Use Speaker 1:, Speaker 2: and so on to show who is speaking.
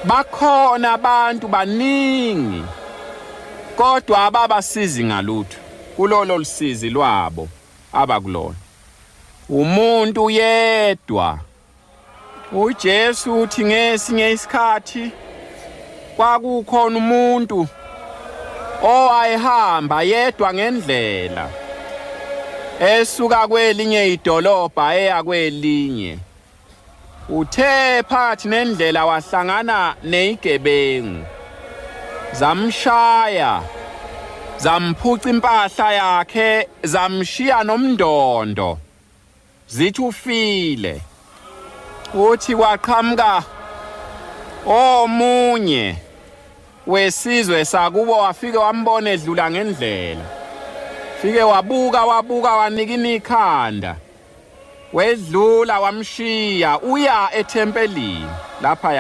Speaker 1: Bakhona abantu baningi kodwa ababasizi ngalutho kulolo lusizi lwabo abakulona. Umuntu yedwa. uJesu uthi ngesinye isikhathi kwakukhona umuntu owayehamba yedwa ngendlela esuka kwelinye idolobha eya kwelinye. Uthe phakathi nendlela wahlangana nezigebengu zamshaya, zamphuca impahla yakhe, zamshiya nomndondo, zithi ufile. Uthi kwaqhamuka omunye wesizwe sakubo wafike wambona edlula ngendlela. Fike wabuka wanika ikhanda. Wedlula wamshiya uya ethempelini lapha